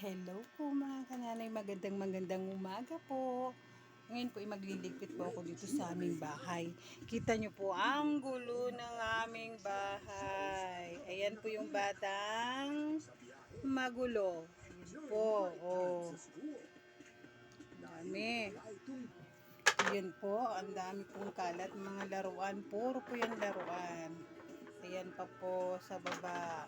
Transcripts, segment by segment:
Hello po mga kananay, magandang umaga po. Ngayon po ay magliligpit po ako dito sa aming bahay. Kita nyo po ang gulo ng aming bahay. Ayan po yung batang magulo. Ayan po, oh. Dami. Ayan po, ang dami pong kalat, mga laruan. Puro po yung laruan. Ayan pa po sa baba.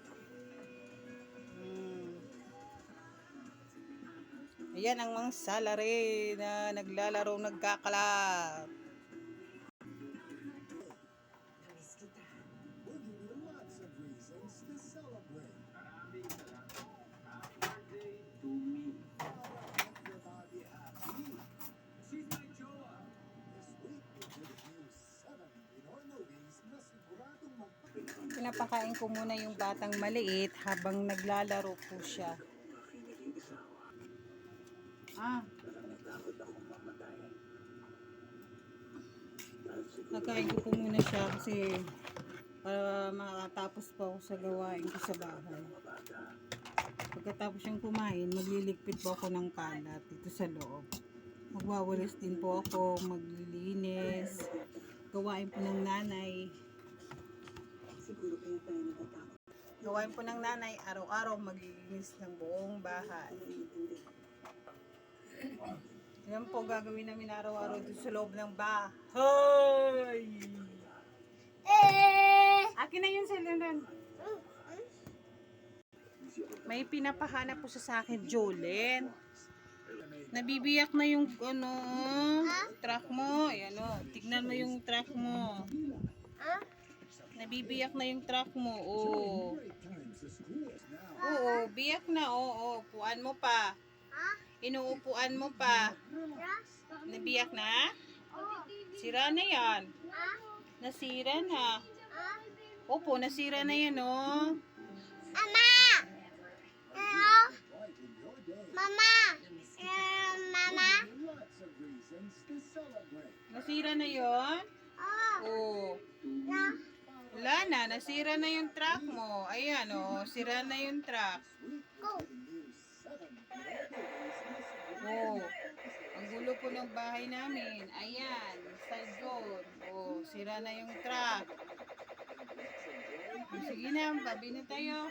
Ayan ang mga salary na naglalaro, nagkakalat. Pinapakain ko muna yung batang maliit habang naglalaro po siya. Nakain ko po muna siya kasi para makatapos pa ako sa gawain ko sa bahay. Pagkatapos siyang kumain, magliligpit po ako ng kalat dito sa loob. Magwawalis din po ako, maglilinis, gawain po ng nanay. Gawain po ng nanay, araw-araw maglilinis ng buong bahay. Yan po gagawin namin araw-araw dito sa loob ng bahay. Akin na yun, Celine. May pinapahanap po sa akin, Jolene. Nabibiyak na yung truck mo. Ayan o, tignan mo yung truck mo. Nabibiyak na yung truck mo. Oo. Oo, biyak na. Oo, upuan mo pa. Inuupuan mo pa. Nabiyak na? Sira na yan. Nasira na. Opo, nasira na yan, oh. Mama! Hello? Mama! Mama? Nasira na yon? Oo. Wala na, nasira na yung truck mo. Ayan, oh, sira na yung truck. Oh, ang gulo po ng bahay namin. Ayan, side door. Oh, sira na yung truck. Sige na, babi na tayo.